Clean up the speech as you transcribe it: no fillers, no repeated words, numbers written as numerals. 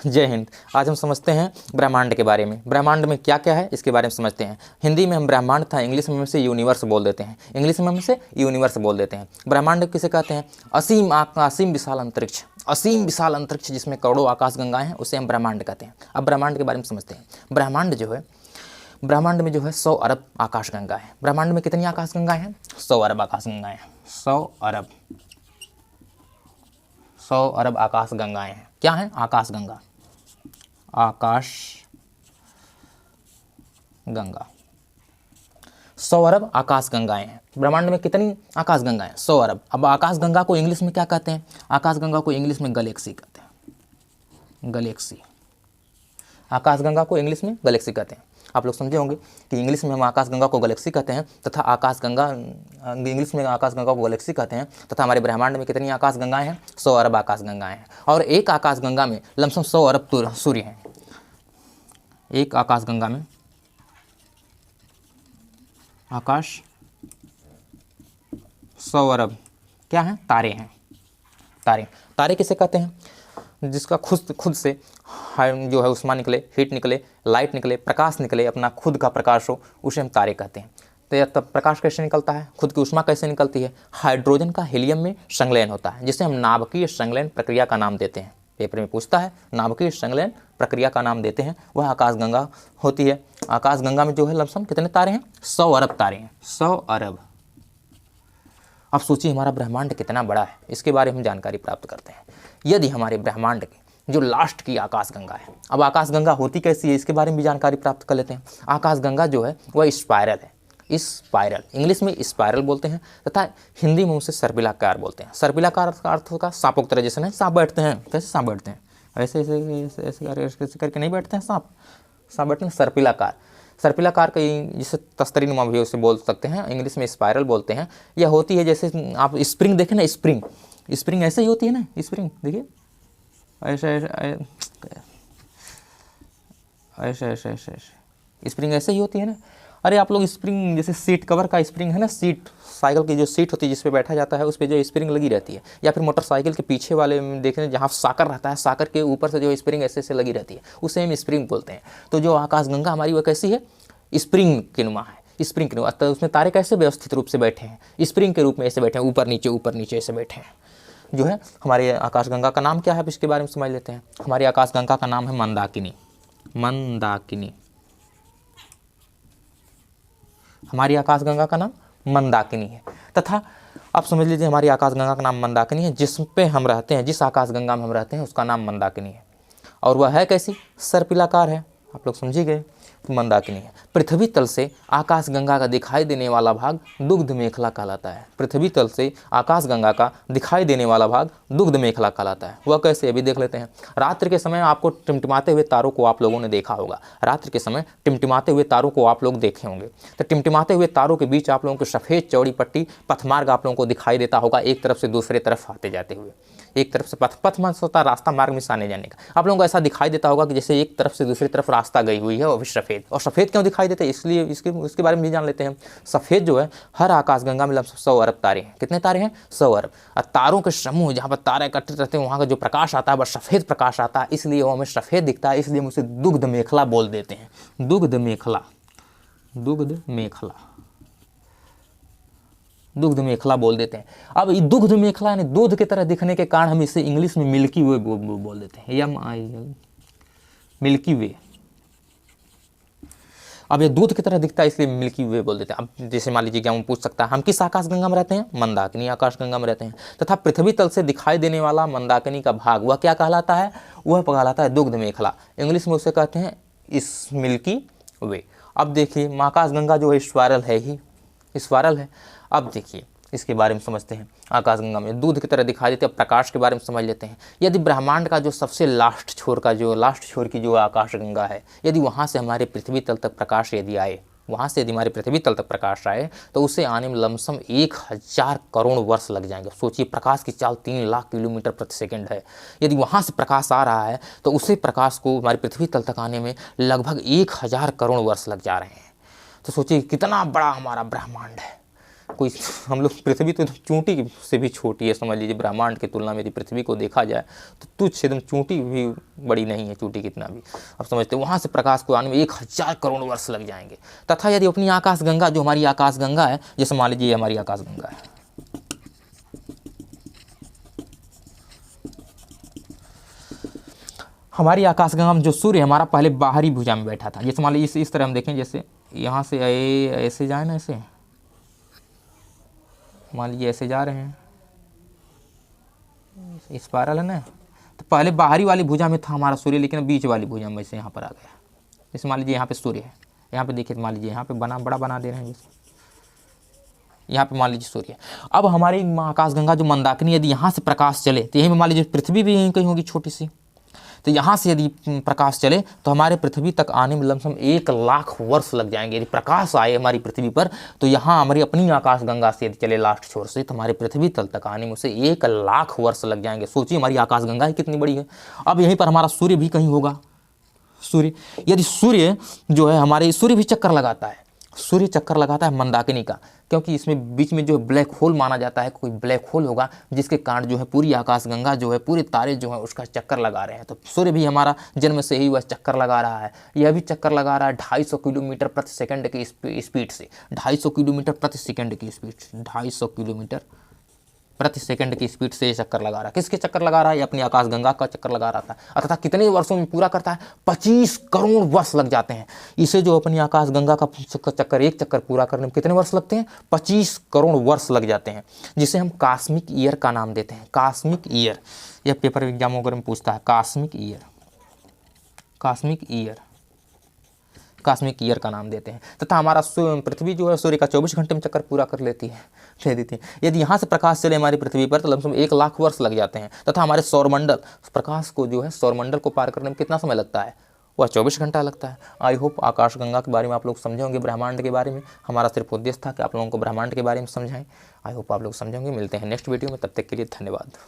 जय हिंद। आज हम समझते हैं ब्रह्मांड के बारे में। ब्रह्मांड में क्या क्या है इसके बारे में समझते हैं। हिंदी में हम ब्रह्मांड था, इंग्लिश में हम इसे यूनिवर्स बोल देते हैं। ब्रह्मांड किसे कहते हैं? असीम विशाल अंतरिक्ष, असीम विशाल अंतरिक्ष जिसमें करोड़ों आकाश गंगाएं हैं, उसे हम ब्रह्मांड कहते हैं। अब ब्रह्मांड के बारे में समझते हैं। ब्रह्मांड में जो है 100 अरब आकाश गंगा है। ब्रह्मांड में कितनी आकाश गंगाएं हैं? 100 अरब आकाश गंगाएं हैं। 100 अरब आकाश गंगाएं हैं। क्या है? आकाश गंगा। 100 अरब आकाश गंगाएं हैं। ब्रह्मांड में कितनी आकाश गंगाएं? 100 अरब। अब आकाश गंगा को इंग्लिश में क्या कहते हैं? आकाश गंगा को इंग्लिश में गैलेक्सी कहते हैं। गैलेक्सी। आकाश गंगा को इंग्लिश में गैलेक्सी कहते हैं। आप लोग समझे होंगे कि इंग्लिश में हम आकाश गंगा को गैलेक्सी कहते हैं तथा इंग्लिश में आकाश गंगा को गैलेक्सी कहते हैं तथा हमारे ब्रह्मांड में कितनी आकाश गंगाएं हैं? 100 अरब आकाश गंगाएं हैं। और एक आकाश गंगा में लमसम 100 अरब सूर्य हैं। एक आकाश गंगा में 100 अरब क्या हैं? तारे हैं। तारे किसे कहते हैं? जिसका खुद से जो है उष्मा निकले, हीट निकले, लाइट निकले, प्रकाश निकले, अपना खुद का प्रकाश हो, उसे हम तारे कहते हैं। तो तब प्रकाश कैसे निकलता है? खुद की उष्मा कैसे निकलती है? हाइड्रोजन का हीलियम में संलयन होता है, जिसे हम नाभिकीय संलयन प्रक्रिया का नाम देते हैं। पेपर में पूछता है, नाभिकीय संलयन प्रक्रिया का नाम देते हैं, वह आकाशगंगा होती है। आकाशगंगा में जो है लमसम कितने तारे हैं? 100 अरब तारे हैं। 100 अरब। अब सोचिए हमारा ब्रह्मांड कितना बड़ा है, इसके बारे में जानकारी प्राप्त करते हैं। यदि हमारे ब्रह्मांड की जो लास्ट की आकाशगंगा है, अब आकाशगंगा होती कैसी है इसके बारे में भी जानकारी प्राप्त कर लेते हैं। आकाशगंगा जो है वह स्पाइरल है। स्पाइरल, इंग्लिश में स्पाइरल बोलते हैं तथा हिंदी में उसे सर्पिलाकार बोलते हैं। सर्पिलाकार का अर्थ होगा सांपों की तरह, जैसे नहीं सांप बैठते हैं, कैसे सांप बैठते हैं? ऐसे करके नहीं बैठते हैं सांप बैठते हैं। सर्पिलाकार का जिसे तस्तरी नुमा भी उसे बोल सकते हैं, इंग्लिश में स्पाइरल बोलते हैं। यह होती है जैसे आप स्प्रिंग देखें ना, स्प्रिंग ऐसे ही होती है ना, स्प्रिंग देखिए ऐसे स्प्रिंग ऐसे ही होती है ना। अरे आप लोग स्प्रिंग जैसे सीट कवर का स्प्रिंग है ना, सीट साइकिल की जो सीट होती है जिस पे बैठा जाता है उस पे जो स्प्रिंग लगी रहती है, या फिर मोटरसाइकिल के पीछे वाले में देखें जहाँ साकर रहता है, साकर के ऊपर से जो स्प्रिंग ऐसे लगी रहती है उसे हम स्प्रिंग बोलते हैं। तो जो आकाशगंगा हमारी वह कैसी है? स्प्रिंग के नुमा है। स्प्रिंग के नुमा। तो उसमें तारे कैसे व्यवस्थित रूप से बैठे हैं? स्प्रिंग के रूप में ऐसे बैठे हैं, ऊपर नीचे ऐसे बैठे हैं। जो है हमारे आकाशगंगा का नाम क्या है, अब इसके बारे में समझ लेते हैं। हमारी आकाशगंगा का नाम है मंदाकिनी। हमारी आकाशगंगा का नाम मंदाकिनी है। तथा आप समझ लीजिए हमारी आकाशगंगा का नाम मंदाकिनी है। जिस पे हम रहते हैं, जिस आकाशगंगा में हम रहते हैं उसका नाम मंदाकिनी है। और वह है कैसी? सर्पिलाकार है। आप लोग समझी गए, तो मंदाकिनी है। पृथ्वी तल से आकाशगंगा का दिखाई देने वाला भाग दुग्ध मेखला कहलाता है। पृथ्वी तल से आकाशगंगा का दिखाई देने वाला भाग दुग्ध मेखला कहलाता है। वह कैसे, अभी देख लेते हैं। रात्रि के समय आपको टिमटिमाते हुए तारों को आप लोगों ने देखा होगा। रात्रि के समय टिमटिमाते हुए तारों को आप लोग देखे होंगे। तो टिमटिमाते हुए तारों के बीच आप लोगों को सफ़ेद चौड़ी पट्टी पथमार्ग आप लोगों को दिखाई देता होगा, एक तरफ से दूसरे तरफ आते जाते हुए। एक तरफ से पथ मार्ग होता है रास्ता, मार्ग में आने जाने का। आप लोगों को ऐसा दिखाई देता होगा कि जैसे एक तरफ से दूसरी तरफ रास्ता गई हुई है, और भी सफ़ेद। और सफ़ेद क्यों दिखाई देते हैं, इसलिए इसके बारे में भी जान लेते हैं। सफ़ेद जो है हर आकाशगंगा में लगभग 100 अरब तारे हैं। कितने तारे हैं? 100 अरब। और तारों के समूह जहाँ पर तारे एकत्रित रहते हैं वहाँ का जो प्रकाश आता है वह सफ़ेद प्रकाश आता है, इसलिए वो हमें सफ़ेद दिखता है, इसलिए हम उसे दुग्ध मेखला बोल देते हैं। दुग्ध मेखला बोल देते हैं। अब ये दुग्ध मेखला यानी दूध की तरह दिखने के कारण हम इसे इंग्लिश में मिल्की वे बोल देते हैं। मिल्की वे। अब ये दूध की तरह दिखता है इसलिए मिल्की वे बोल देते हैं। अब जैसे मान लीजिए क्या हम पूछ सकता है, हम किस आकाशगंगा में रहते हैं? मंदाकिनी आकाशगंगा में रहते हैं। तथा पृथ्वी तल से दिखाई देने वाला मंदाकिनी का भाग वह क्या कहलाता है? वह कहलाता है दुग्ध मेखला। इंग्लिश में उसे कहते हैं इस मिल्की वे। अब देखिए आकाशगंगा जो है स्पाइरल है। अब देखिए इसके बारे में समझते हैं। आकाशगंगा में दूध की तरह दिखाई देते हैं। प्रकाश के बारे में समझ लेते हैं। यदि ब्रह्मांड का जो सबसे लास्ट छोर की जो आकाशगंगा है, यदि वहाँ से हमारे पृथ्वी तल तक प्रकाश यदि आए, तो उसे आने में लमसम 1000 करोड़ वर्ष लग जाएंगे। सोचिए प्रकाश की चाल 3 लाख किलोमीटर प्रति सेकंड है। यदि वहाँ से प्रकाश आ रहा है तो उसे प्रकाश को हमारी पृथ्वी तल तक आने में लगभग 1000 करोड़ वर्ष लग जा रहे हैं। तो सोचिए कितना बड़ा हमारा ब्रह्मांड है। कोई हम लोग पृथ्वी तो चूंटी से भी छोटी है, समझ लीजिए ब्रह्मांड की तुलना में यदि पृथ्वी को देखा जाए तो तुच्छ से एकदम चूंटी भी बड़ी नहीं है, चूंटी कितना भी अब समझते हैं। वहाँ से प्रकाश को आने में 1000 करोड़ वर्ष लग जाएंगे। तथा यदि अपनी आकाशगंगा, जो हमारी आकाशगंगा है, जैसे मान लीजिए हमारी आकाशगंगा है, हमारी आकाशगंगा में जो सूर्य हमारा पहले बाहरी भुजा में बैठा था, जैसे मान लीजिए इस तरह हम देखें, जैसे यहाँ से ऐसे जाए ना, ऐसे मान लीजिए ऐसे जा रहे हैं, स्पाइरल है ना, तो पहले बाहरी वाली भुजा में था हमारा सूर्य, लेकिन बीच वाली भुजा में वैसे यहाँ पर आ गया। जैसे मान लीजिए यहाँ पे सूर्य है, यहाँ पे देखिए, मान लीजिए यहाँ पे बड़ा बना दे रहे हैं, जैसे यहाँ पे मान लीजिए सूर्य। अब हमारी आकाशगंगा जो मंदाकिनी, यदि यहाँ से प्रकाश चले तो यहीं पे मान लीजिए पृथ्वी भी यहीं कहीं होगी छोटी सी, तो यहाँ से यदि प्रकाश चले तो हमारे पृथ्वी तक आने में लमसम 1,00,000 वर्ष लग जाएंगे। यदि प्रकाश आए हमारी पृथ्वी पर तो यहाँ हमारी अपनी आकाशगंगा से यदि चले लास्ट छोर से, तो हमारे पृथ्वी तल तक आने में उसे 1,00,000 वर्ष लग जाएंगे। सोचिए हमारी आकाशगंगा ही कितनी बड़ी है। अब यहीं पर हमारा सूर्य भी कहीं होगा। सूर्य, यदि सूर्य जो है हमारे, सूर्य भी चक्कर लगाता है, सूर्य चक्कर लगाता है मंदाकिनी का, क्योंकि इसमें बीच में जो ब्लैक होल माना जाता है, कोई ब्लैक होल होगा जिसके कारण जो है पूरी आकाशगंगा जो है, पूरे तारे जो है उसका चक्कर लगा रहे हैं। तो सूर्य भी हमारा जन्म से ही वह चक्कर लगा रहा है। यह भी चक्कर लगा रहा है 250 किलोमीटर प्रति सेकंड की स्पीड से, 250 किलोमीटर प्रति सेकंड की स्पीड से, 250 किलोमीटर प्रति सेकंड की स्पीड से ये चक्कर लगा रहा है। किसके चक्कर लगा रहा है? ये अपनी आकाशगंगा का चक्कर लगा रहा था। अर्थात कितने वर्षों में पूरा करता है? 25 करोड़ वर्ष लग जाते हैं। इसे जो अपनी आकाशगंगा का चक्कर, एक चक्कर पूरा करने में कितने वर्ष लगते हैं? 25 करोड़ वर्ष लग जाते हैं, जिसे हम कॉस्मिक ईयर का नाम देते हैं। कॉस्मिक ईयर, यह पेपर एग्जाम वगैरह में पूछता है। Cosmic year, cosmic year, cosmic year का नाम देते हैं। तथा हमारा पृथ्वी जो है सूर्य का 24 घंटे में चक्कर पूरा कर लेती है, ले देती है। यदि यहाँ से प्रकाश चले हमारी पृथ्वी पर तो लमसम 1,00,000 वर्ष लग जाते हैं। तथा हमारे सौरमंडल, प्रकाश को जो है सौरमंडल को पार करने में कितना समय लगता है? वह 24 घंटा लगता है। आई होप आकाशगंगा के बारे में आप लोग समझे होंगे, ब्रह्मांड के बारे में। हमारा सिर्फ उद्देश्य था कि आप लोगों को ब्रह्मांड के बारे में समझाएं। आई होप आप लोग समझेंगे। मिलते हैं नेक्स्ट वीडियो में, तब तक के लिए धन्यवाद।